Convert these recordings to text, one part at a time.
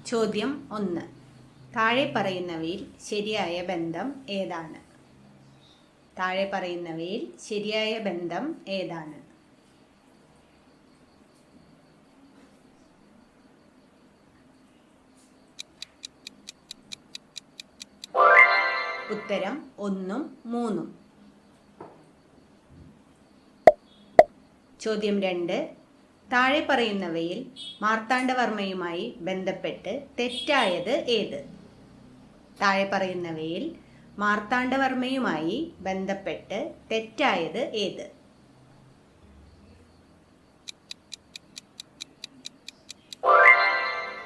ചോദ്യം 1. താഴെ പറയുന്നവയിൽ ശരിയായ ബന്ധം ഏതാണ്? താഴെ പറയുന്നവയിൽ ശരിയായ ബന്ധം ഏതാണ്? ഉത്തരം 1 ഉം 3 ഉം. ചോദ്യം 2. താഴെ പറയുന്നവയിൽ മാർത്താണ്ഡവർമ്മയുമായി ബന്ധപ്പെട്ട് തെറ്റായത് ഏത്? താഴെ പറയുന്നവയിൽ മാർത്താണ്ഡവർമ്മയുമായി ബന്ധപ്പെട്ട് തെറ്റായത് ഏത്?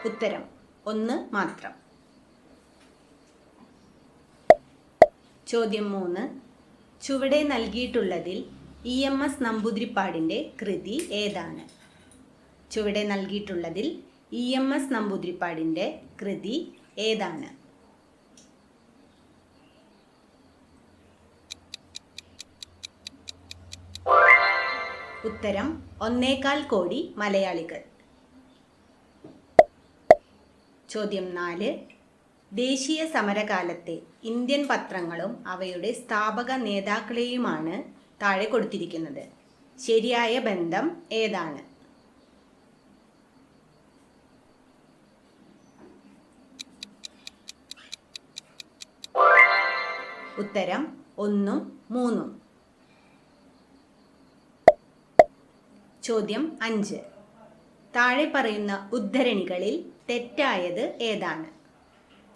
ഉത്തരം 1 മാത്രം. ചോദ്യം 3. ചുവടെ നൽകിയിട്ടുള്ളതിൽ EMS നമ്പൂതിരിപ്പാടിൻ്റെ കൃതി ഏതാണ്? ചുവടെ നൽകിയിട്ടുള്ളതിൽ EMS നമ്പൂതിരിപ്പാടിൻ്റെ കൃതി ഏതാണ്? ഉത്തരം 1.25 കോടി മലയാളികൾ. ചോദ്യം 4. ദേശീയ സമരകാലത്തെ ഇന്ത്യൻ പത്രങ്ങളും അവയുടെ സ്ഥാപക നേതാക്കളെയുമാണ് താഴെ കൊടുത്തിരിക്കുന്നത്. ശരിയായ ബന്ധം ഏതാണ്? ഉത്തരം 1 ഉം 3 ഉം. ചോദ്യം 5. താഴെ പറയുന്ന ഉദ്ധരണികളിൽ തെറ്റായത് ഏതാണ്?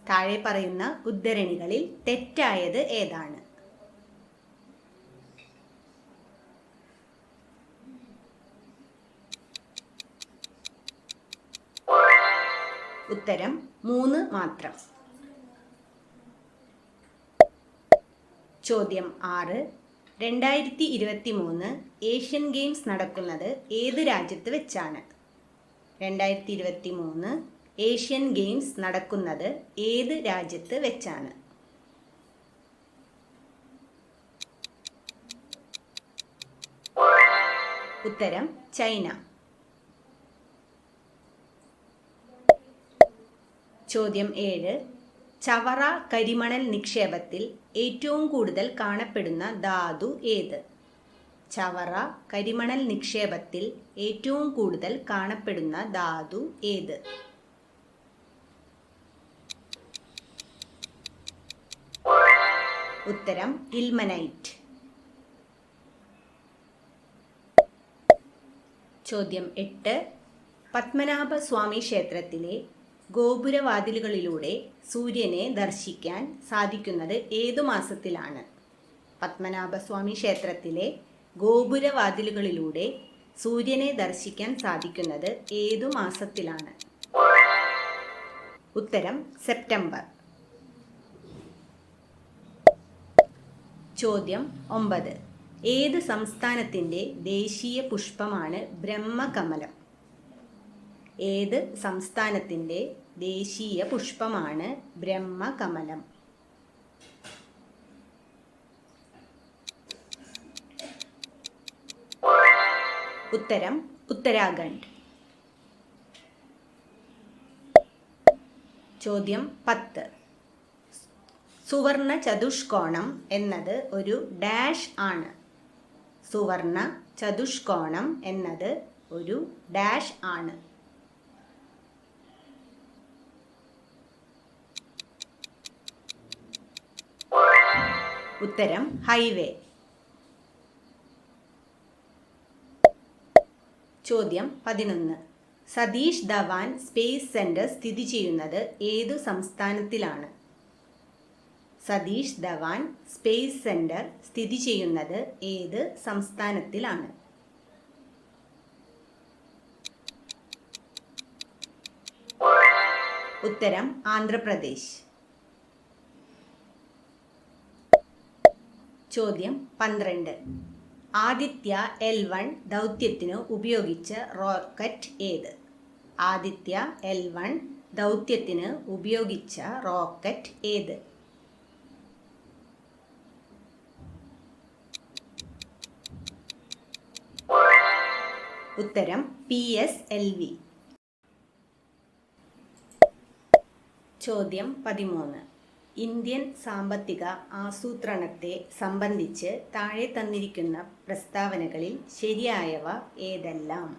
താഴെ പറയുന്ന ഉദ്ധരണികളിൽ തെറ്റായത് ഏതാണ്? ഉത്തരം 3 മാത്രം. ചോദ്യം 6. 2023 ഏഷ്യൻ ഗെയിംസ് നടക്കുന്നത് ഏത് രാജ്യത്ത് വെച്ചാണ്? 2023 ഏഷ്യൻ ഗെയിംസ് നടക്കുന്നത് ഏത് രാജ്യത്ത് വെച്ചാണ്? ഉത്തരം ചൈന. ചോദ്യം 7. ചവറ കരിമണൽ നിക്ഷേപത്തിൽ ഏറ്റവും കൂടുതൽ കാണപ്പെടുന്ന ധാതു ഏത്? ചവറ കരിമണൽ നിക്ഷേപത്തിൽ ഏറ്റവും കൂടുതൽ കാണപ്പെടുന്ന ധാതു ഏത്? ഉത്തരം ഇൽമനൈറ്റ്. ചോദ്യം 8. പത്മനാഭസ്വാമി ക്ഷേത്രത്തിലെ ഗോപുരവാതിലുകളിലൂടെ സൂര്യനെ ദർശിക്കാൻ സാധിക്കുന്നത് ഏതു മാസത്തിലാണ്? പത്മനാഭസ്വാമി ക്ഷേത്രത്തിലെ ഗോപുരവാതിലുകളിലൂടെ സൂര്യനെ ദർശിക്കാൻ സാധിക്കുന്നത് ഏതു മാസത്തിലാണ്? ഉത്തരം സെപ്റ്റംബർ. ചോദ്യം 9. ഏത് സംസ്ഥാനത്തിൻ്റെ ദേശീയ പുഷ്പമാണ് ബ്രഹ്മകമലം? ഏത് സംസ്ഥാനത്തിൻ്റെ ദേശീയ പുഷ്പമാണ് ബ്രഹ്മകമലം? ഉത്തരം ഉത്തരാഖണ്ഡ്. ചോദ്യം 10. സുവർണ ചതുഷ്കോണം എന്നത് ഒരു ഡാഷ് ആണ്. സുവർണ ചതുഷ്കോണം എന്നത് ഒരു ഡാഷ് ആണ്. ഉത്തരം ഹൈവേ. ചോദ്യം 11. സതീഷ് ധവാൻ സ്പേസ് സെന്റർ സ്ഥിതി ചെയ്യുന്നത് ഏതു സംസ്ഥാനത്തിലാണ്? സതീഷ് ധവാൻ സ്പേസ് സെന്റർ സ്ഥിതി ചെയ്യുന്നത് ഏത് സംസ്ഥാനത്തിലാണ്? ഉത്തരം ആന്ധ്രാപ്രദേശ്. ചോദ്യം 12. ആദിത്യ L1 ദൗത്യത്തിന് ഉപയോഗിച്ച റോക്കറ്റ് ഏത്? ആദിത്യ L1 ദൗത്യത്തിന് ഉപയോഗിച്ച റോക്കറ്റ് ഏത്? ഉത്തരം PSLV. ചോദ്യം 13. ഇന്ത്യൻ സാമ്പത്തിക ആസൂത്രണത്തെ സംബന്ധിച്ച് താഴെ തന്നിരിക്കുന്ന പ്രസ്താവനകളിൽ ശരിയായവ ഏതെല്ലാം?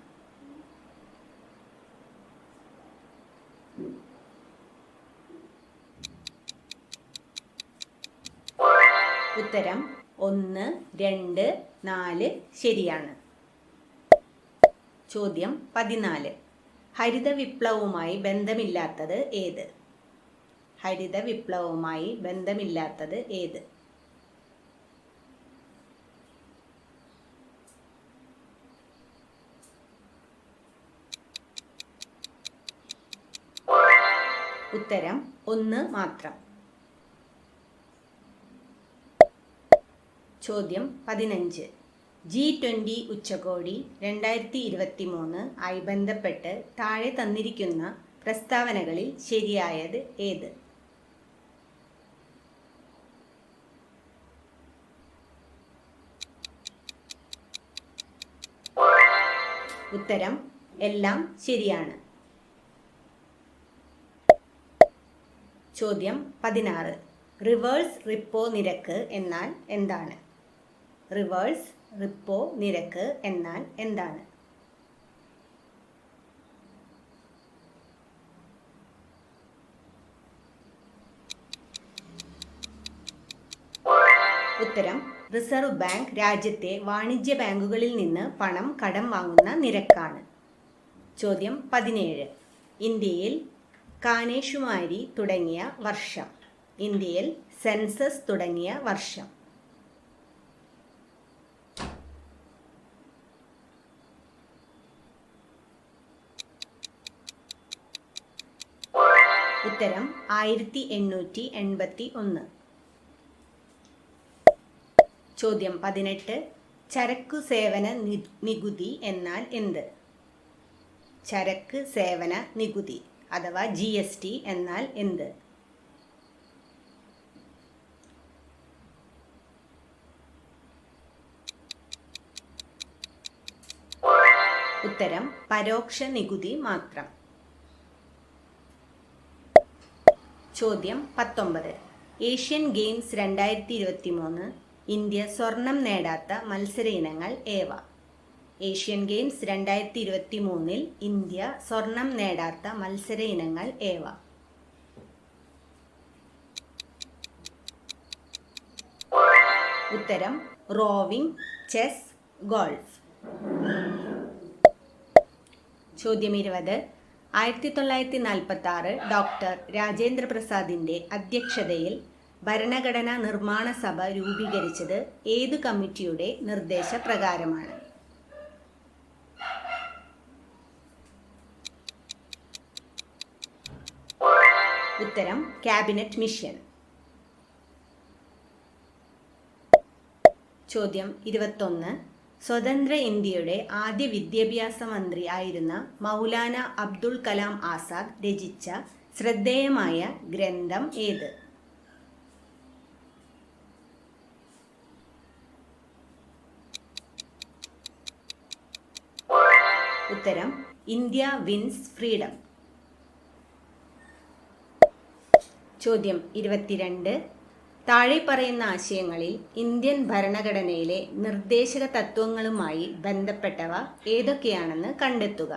ഉത്തരം 1, 2, 4 ശരിയാണ്. ചോദ്യം 14. ഹരിത വിപ്ലവവുമായി ബന്ധമില്ലാത്തത് ഏത്? ഹരിത വിപ്ലവവുമായി ബന്ധമില്ലാത്തത് ഏത്? ഉത്തരം 1 മാത്രം. ചോദ്യം 15. G20 ഉച്ചകോടി 2023 ആയി ബന്ധപ്പെട്ട് താഴെ തന്നിരിക്കുന്ന പ്രസ്താവനകളിൽ ശരിയായത് ഏത്? ഉത്തരം എല്ലാം ശരിയാണ്. ചോദ്യം 16. റിവേഴ്സ് റിപ്പോ നിരക്ക് എന്നാൽ എന്താണ്? റിവേഴ്സ് റിപ്പോ നിരക്ക് എന്നാൽ എന്താണ്? ഉത്തരം റിസർവ് ബാങ്ക് രാജ്യത്തെ വാണിജ്യ ബാങ്കുകളിൽ നിന്ന് പണം കടം വാങ്ങുന്ന നിരക്കാണ്. ചോദ്യം 17. ഇന്ത്യയിൽ കാനേഷുമാരി തുടങ്ങിയ വർഷം. ഇന്ത്യയിൽ സെൻസസ് തുടങ്ങിയ വർഷം. ഉത്തരം 1881. ചോദ്യം 18. ചരക്കു സേവന നികുതി എന്നാൽ എന്ത്? ചരക്ക് സേവന നികുതി അഥവാ GST എന്നാൽ എന്ത്? ഉത്തരം പരോക്ഷ നികുതി മാത്രം. ചോദ്യം 19. ഏഷ്യൻ ഗെയിംസ് 2023 ഇന്ത്യ സ്വർണം നേടാത്ത മത്സര ഇനങ്ങൾ ഏവ? ഏഷ്യൻ ഗെയിംസ് 2023 ഇന്ത്യ സ്വർണം നേടാത്ത മത്സര ഇനങ്ങൾ ഏവ? ഉത്തരം റോവിംഗ്, ചെസ്, ഗോൾഫ്. ചോദ്യം 20. 1946 ഡോക്ടർ രാജേന്ദ്ര പ്രസാദിന്റെ അധ്യക്ഷതയിൽ ഭരണഘടനാ നിർമ്മാണ സഭ രൂപീകരിച്ചത് ഏത് കമ്മിറ്റിയുടെ നിർദ്ദേശപ്രകാരമാണ്? ഉത്തരം ക്യാബിനറ്റ് മിഷൻ. ചോദ്യം 21. സ്വതന്ത്ര ഇന്ത്യയുടെ ആദ്യ വിദ്യാഭ്യാസ മന്ത്രി ആയിരുന്ന മൗലാന അബ്ദുൽ കലാം ആസാദ് രചിച്ച ശ്രദ്ധേയമായ ഗ്രന്ഥം ഏത്? ഉത്തരം ഇന്ത്യ വിൻസ് ഫ്രീഡം. ചോദ്യം 22. താഴെ പറയുന്ന ആശയങ്ങളിൽ ഇന്ത്യൻ ഭരണഘടനയിലെ നിർദ്ദേശക തത്വങ്ങളുമായി ബന്ധപ്പെട്ടവ ഏതൊക്കെയാണെന്ന് കണ്ടെത്തുക.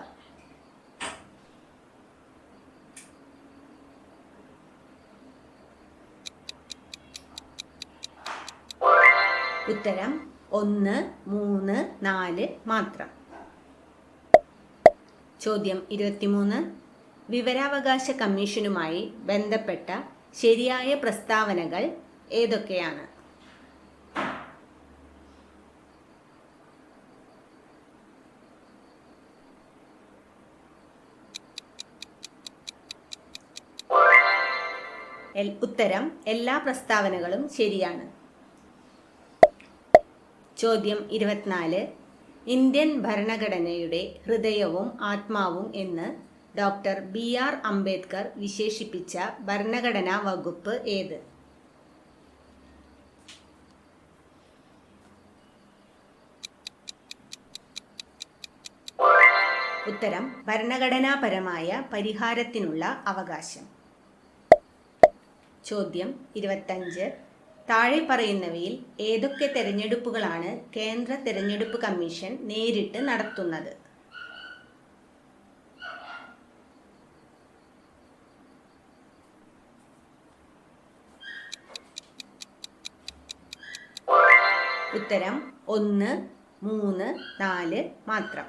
ഉത്തരം 1, 3, 4 മാത്രം. ചോദ്യം 23. വിവരാവകാശ കമ്മീഷനുമായി ബന്ധപ്പെട്ട ശരിയായ പ്രസ്താവനകൾ ഏതൊക്കെയാണ്? ഉത്തരം എല്ലാ പ്രസ്താവനകളും ശരിയാണ്. ചോദ്യം 24. ഇന്ത്യൻ ഭരണഘടനയുടെ ഹൃദയവും ആത്മാവും എന്ന് ഡോക്ടർ BR അംബേദ്കർ വിശേഷിപ്പിച്ച ഭരണഘടനാ വകുപ്പ് ഏത്? ഉത്തരം ഭരണഘടനാപരമായ പരിഹാരത്തിനുള്ള അവകാശം. ചോദ്യം 25. താഴെ പറയുന്നവയിൽ ഏതൊക്കെ തെരഞ്ഞെടുപ്പുകളാണ് കേന്ദ്ര തെരഞ്ഞെടുപ്പ് കമ്മീഷൻ നേരിട്ട് നടത്തുന്നത്? ഉത്തരം 1, 3, 4 മാത്രം.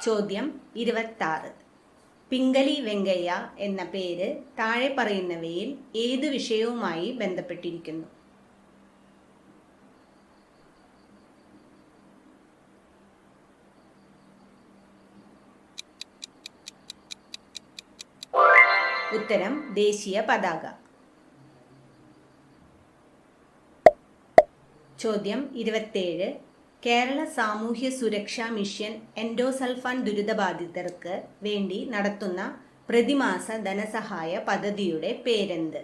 ചോദ്യം 26. പിംഗലി വെങ്കയ്യ എന്ന പേര് താഴെ പറയുന്നവയിൽ ഏത് വിഷയവുമായി ബന്ധപ്പെട്ടിരിക്കുന്നു? ഉത്തരം ദേശീയ പതാക. ചോദ്യം 27. കേരള സാമൂഹ്യ സുരക്ഷാ മിഷൻ എൻഡോസൾഫാൻ ദുരിതബാധിതർക്ക് വേണ്ടി നടത്തുന്ന പ്രതിമാസ ധനസഹായ പദ്ധതിയുടെ പേരെന്ത്?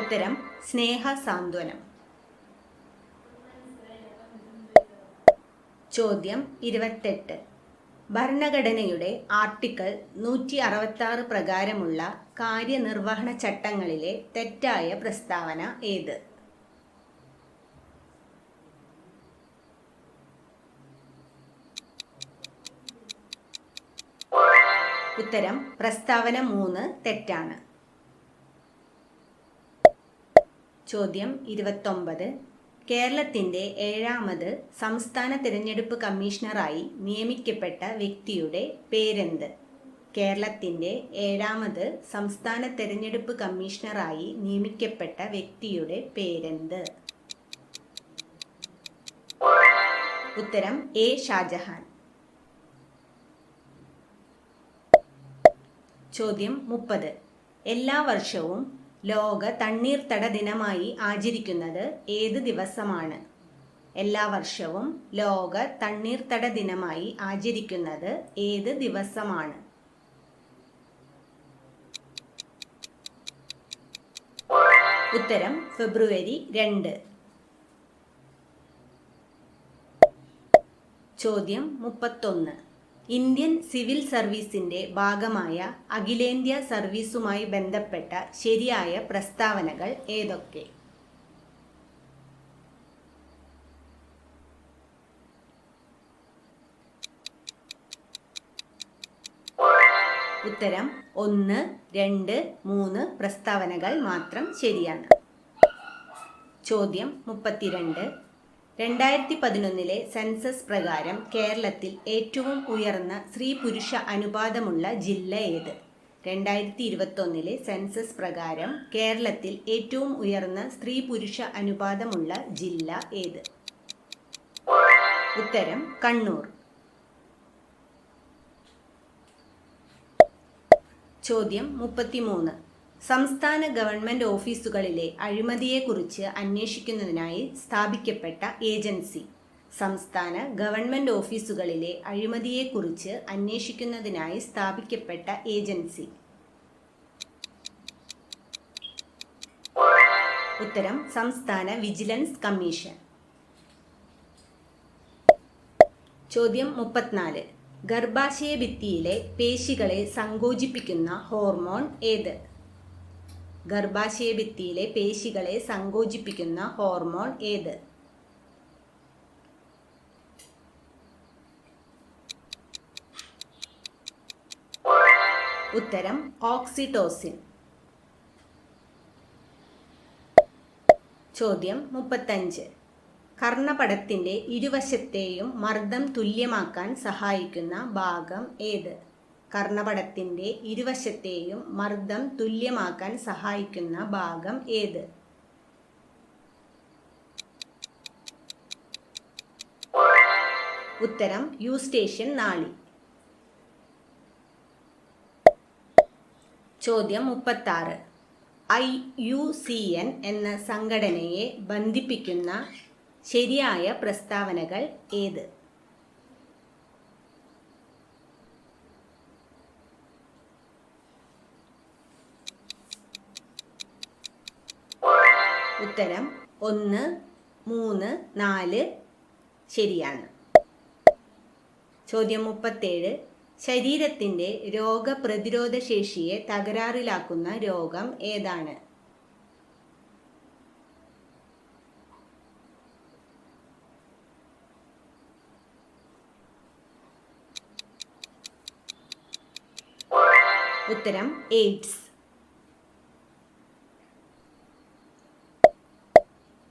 ഉത്തരം സ്നേഹ സാന്ത്വനം. ചോദ്യം 28. ഭരണഘടനയുടെ ആർട്ടിക്കിൾ 166 പ്രകാരമുള്ള കാര്യനിർവഹണ ചട്ടങ്ങളിലെ തെറ്റായ പ്രസ്താവന ഏത്? ഉത്തരം പ്രസ്താവന 3 തെറ്റാണ്. ചോദ്യം 29. കേരളത്തിന്റെ 7ാമത് സംസ്ഥാന തിരഞ്ഞെടുപ്പ് കമ്മീഷണറായി നിയമിക്കപ്പെട്ട വ്യക്തിയുടെ പേരെന്ത്? കേരളത്തിന്റെ 7ാമത് സംസ്ഥാന തിരഞ്ഞെടുപ്പ് കമ്മീഷണറായി നിയമിക്കപ്പെട്ട വ്യക്തിയുടെ പേരെന്ത്? ഉത്തരം എ. ഷാജഹാൻ. ചോദ്യം 30. എല്ലാ വർഷവും ലോക തണ്ണീർത്തട ദിനമായി ആചരിക്കുന്നത് ഏത് ദിവസമാണ്? എല്ലാ വർഷവും ലോക തണ്ണീർത്തട ദിനമായി ആചരിക്കുന്നത് ഏത് ദിവസമാണ്? ഉത്തരം ഫെബ്രുവരി 2. ചോദ്യം 31. ഇന്ത്യൻ സിവിൽ സർവീസിന്റെ ഭാഗമായ അഖിലേന്ത്യാ സർവീസുമായി ബന്ധപ്പെട്ട ശരിയായ പ്രസ്താവനകൾ ഏതൊക്കെ? ഉത്തരം 1, 2, 3 പ്രസ്താവനകൾ മാത്രം ശരിയാണ്. ചോദ്യം 32. 2011 സെൻസസ് പ്രകാരം കേരളത്തിൽ ഏറ്റവും ഉയർന്ന സ്ത്രീ പുരുഷ അനുപാതമുള്ള ജില്ല ഏത്? 2021 സെൻസസ് പ്രകാരം കേരളത്തിൽ ഏറ്റവും ഉയർന്ന സ്ത്രീ പുരുഷ അനുപാതമുള്ള ജില്ല ഏത്? ഉത്തരം കണ്ണൂർ. ചോദ്യം 33. സംസ്ഥാന ഗവൺമെന്റ് ഓഫീസുകളിലെ അഴിമതിയെക്കുറിച്ച് അന്വേഷിക്കുന്നതിനായി സ്ഥാപിക്കപ്പെട്ട ഏജൻസി. സംസ്ഥാന ഗവൺമെന്റ് ഓഫീസുകളിലെ അഴിമതിയെക്കുറിച്ച് അന്വേഷിക്കുന്നതിനായി സ്ഥാപിക്കപ്പെട്ട ഏജൻസി. ഉത്തരം സംസ്ഥാന വിജിലൻസ് കമ്മീഷൻ. ചോദ്യം 34. ഗർഭാശയ ഭിത്തിയിലെ പേശികളെ സങ്കോചിപ്പിക്കുന്ന ഹോർമോൺ ഏത്? ഗർഭാശയ ഭിത്തിയിലെ പേശികളെ സങ്കോചിപ്പിക്കുന്ന ഹോർമോൺ ഏത്? ഉത്തരം ഓക്സിറ്റോസിൻ. ചോദ്യം 35. കർണപടത്തിന്റെ ഇരുവശത്തെയും മർദ്ദം തുല്യമാക്കാൻ സഹായിക്കുന്ന ഭാഗം ഏത്? കർണപടത്തിന്റെ ഇരുവശത്തെയും മർദ്ദം തുല്യമാക്കാൻ സഹായിക്കുന്ന ഭാഗം ഏത്? ഉത്തരം യൂസ്റ്റേഷ്യൻ നാളി. ചോദ്യം 36. IUCN എന്ന സംഘടനയെ ബന്ധിപ്പിക്കുന്ന ശരിയായ പ്രസ്താവനകൾ ഏത്? ഉത്തരം 1, 3, 4 ശരിയാണ്. ചോദ്യം 37. ശരീരത്തിൻ്റെ രോഗപ്രതിരോധ ശേഷിയെ തകരാറിലാക്കുന്ന രോഗം ഏതാണ്? ഉത്തരം എയ്ഡ്സ്.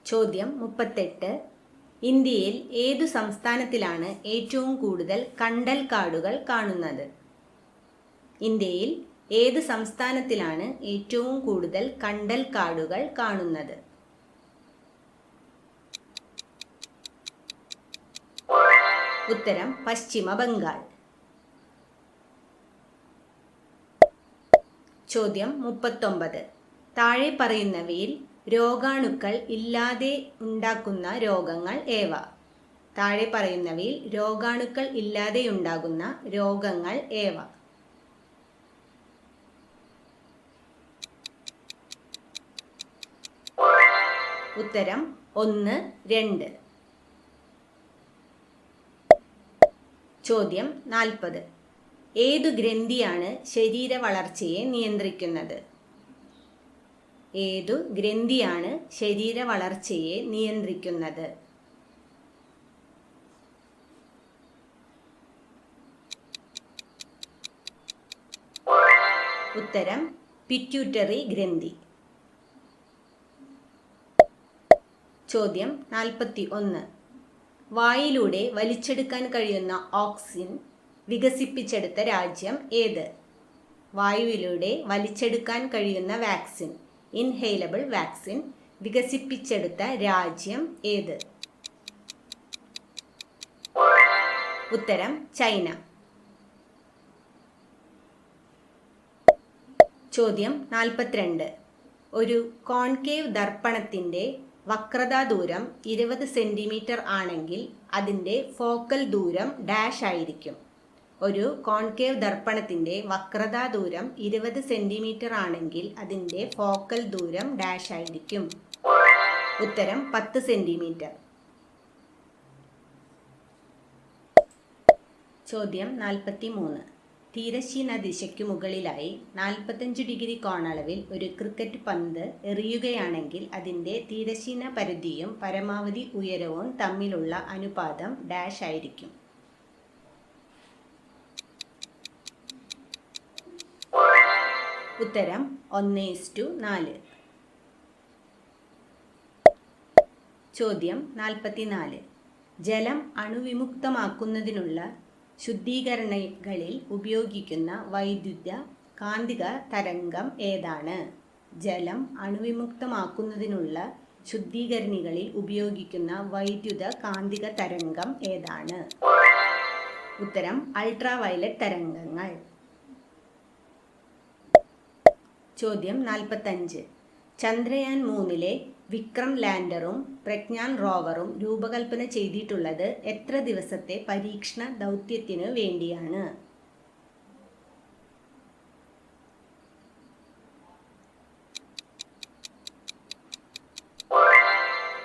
ചോദ്യം 38. ഇന്ത്യയിൽ ഏതു സംസ്ഥാനത്തിലാണ് ഏറ്റവും കൂടുതൽ കണ്ടൽ കാടുകൾ കാണുന്നത്? ഇന്ത്യയിൽ ഏത് സംസ്ഥാനത്തിലാണ് ഏറ്റവും കൂടുതൽ കണ്ടൽ കാടുകൾ കാണുന്നത്? ഉത്തരം പശ്ചിമ ബംഗാൾ. ചോദ്യം 39. താഴെ പറയുന്നവയിൽ രോഗാണുക്കൾ ഇല്ലാതെ ഉണ്ടാക്കുന്ന രോഗങ്ങൾ ഏവ? താഴെ പറയുന്നവയിൽ രോഗാണുക്കൾ ഇല്ലാതെ ഉണ്ടാകുന്ന രോഗങ്ങൾ ഏവ? ഉത്തരം 1, 2. ചോദ്യം 40. ഏതു ഗ്രന്ഥിയാണ് ശരീര വളർച്ചയെ നിയന്ത്രിക്കുന്നത്? ഏതു ഗ്രന്ഥിയാണ് ശരീര വളർച്ചയെ നിയന്ത്രിക്കുന്നത്? ഉത്തരം പിറ്റ്യൂട്ടറി ഗ്രന്ഥി. ചോദ്യം 41. വായിലൂടെ വലിച്ചെടുക്കാൻ കഴിയുന്ന ഓക്സിജൻ വികസിപ്പിച്ചെടുത്ത രാജ്യം ഏത്? വായുവിലൂടെ വലിച്ചെടുക്കാൻ കഴിയുന്ന വാക്സിൻ, ഇൻഹേലബിൾ വാക്സിൻ വികസിപ്പിച്ചെടുത്ത രാജ്യം ഏത്? ഉത്തരം ചൈന. ചോദ്യം 42. ഒരു കോൺകേവ് ദർപ്പണത്തിൻ്റെ വക്രതാ ദൂരം 20 സെൻറ്റിമീറ്റർ ആണെങ്കിൽ അതിൻ്റെ ഫോക്കൽ ദൂരം ഡാഷ് ആയിരിക്കും. ഒരു കോൺകേവ് ദർപ്പണത്തിൻ്റെ വക്രതാ ദൂരം 20 സെൻറ്റിമീറ്റർ ആണെങ്കിൽ അതിൻ്റെ ഫോക്കൽ ദൂരം ഡാഷ് ആയിരിക്കും. ഉത്തരം 10 സെൻറ്റിമീറ്റർ. ചോദ്യം 43. തിരശ്ചീന ദിശയ്ക്കു മുകളിലായി 45 ഡിഗ്രി കോണളവിൽ ഒരു ക്രിക്കറ്റ് പന്ത് എറിയുകയാണെങ്കിൽ അതിൻ്റെ തിരശ്ചീന പരിധിയും പരമാവധി ഉയരവും തമ്മിലുള്ള അനുപാതം ഡാഷ് ആയിരിക്കും. ഉത്തരം 1:4. ചോദ്യം 44. ജലം അണുവിമുക്തമാക്കുന്നതിനുള്ള ശുദ്ധീകരണങ്ങളിൽ ഉപയോഗിക്കുന്ന വൈദ്യുത കാന്തിക തരംഗം ഏതാണ്? ജലം അണുവിമുക്തമാക്കുന്നതിനുള്ള ശുദ്ധീകരണികളിൽ ഉപയോഗിക്കുന്ന വൈദ്യുത കാന്തിക തരംഗം ഏതാണ്? ഉത്തരം അൾട്രാവയലറ്റ് തരംഗങ്ങൾ. ചോദ്യം 45. ചന്ദ്രയാൻ 3-ലെ വിക്രം ലാൻഡറും പ്രജ്ഞാൻ റോവറും രൂപകൽപ്പന ചെയ്തിട്ടുള്ളത് എത്ര ദിവസത്തെ പരീക്ഷണ ദൗത്യത്തിനു വേണ്ടിയാണ്?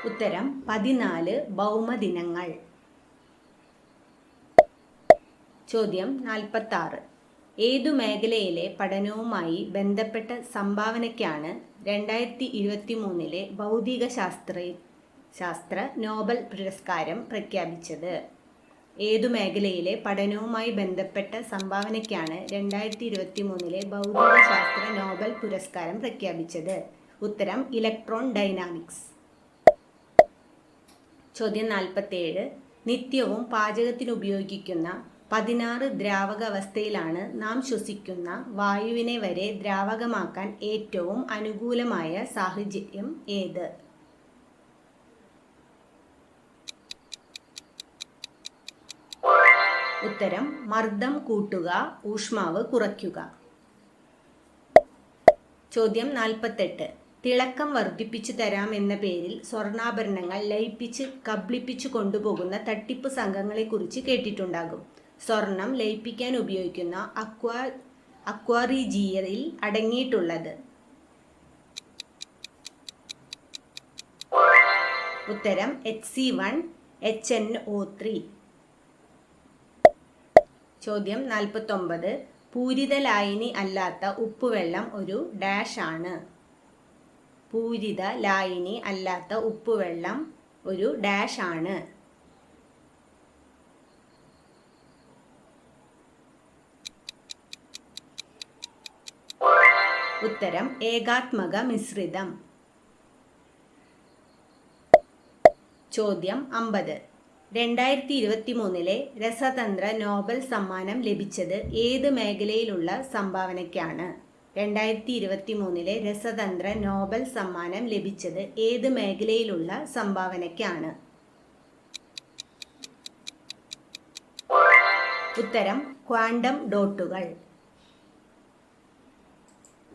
ഉത്തരം 14 ഭൗമദിനങ്ങൾ. ചോദ്യം 46. ഏതു മേഖലയിലെ പഠനവുമായി ബന്ധപ്പെട്ട സംഭാവനയ്ക്കാണ് 2023-ലെ ഭൗതിക ശാസ്ത്ര നോബൽ പുരസ്കാരം പ്രഖ്യാപിച്ചത്? ഏതു മേഖലയിലെ പഠനവുമായി ബന്ധപ്പെട്ട സംഭാവനയ്ക്കാണ് 2023-ലെ ഭൗതിക ശാസ്ത്ര നോബൽ പുരസ്കാരം പ്രഖ്യാപിച്ചത്? ഉത്തരം ഇലക്ട്രോൺ ഡൈനാമിക്സ്. ചോദ്യം 47. നിത്യവും പാചകത്തിനുപയോഗിക്കുന്ന 16 ദ്രാവകാവസ്ഥയിലാണ് നാം ശ്വസിക്കുന്ന വായുവിനെ വരെ ദ്രാവകമാക്കാൻ ഏറ്റവും അനുകൂലമായ സാഹചര്യം ഏത്? ഉത്തരം മർദ്ദം കൂട്ടുക, ഊഷ്മാവ് കുറയ്ക്കുക. ചോദ്യം 48. തിളക്കം വർദ്ധിപ്പിച്ചു തരാം എന്ന പേരിൽ സ്വർണ്ണാഭരണങ്ങൾ ലയിപ്പിച്ച് കബളിപ്പിച്ചു കൊണ്ടുപോകുന്ന തട്ടിപ്പ് സംഘങ്ങളെക്കുറിച്ച് കേട്ടിട്ടുണ്ടാകും. സ്വർണം ലയിപ്പിക്കാൻ ഉപയോഗിക്കുന്ന അക്വാറിജിയറിൽ അടങ്ങിയിട്ടുള്ളത്? ഉത്തരം HC1HNO3. ചോദ്യം 49. പൂരിത ലായനി അല്ലാത്ത ഉപ്പുവെള്ളം ഒരു ഡാഷ് ആണ്. പൂരിത ലായനി അല്ലാത്ത ഉപ്പുവെള്ളം ഒരു ഡാഷ് ആണ്. ഉത്തരം ഏകാത്മക മിശ്രിതം. ചോദ്യം 50. 2023 രസതന്ത്ര നോബൽ സമ്മാനം ലഭിച്ചത് ഏത് മേഖലയിലുള്ള സംഭാവനയ്ക്കാണ്? 2023 രസതന്ത്ര നോബൽ സമ്മാനം ലഭിച്ചത് ഏത് മേഖലയിലുള്ള സംഭാവനയ്ക്കാണ്? ഉത്തരം ക്വാണ്ടം ഡോട്ടുകൾ.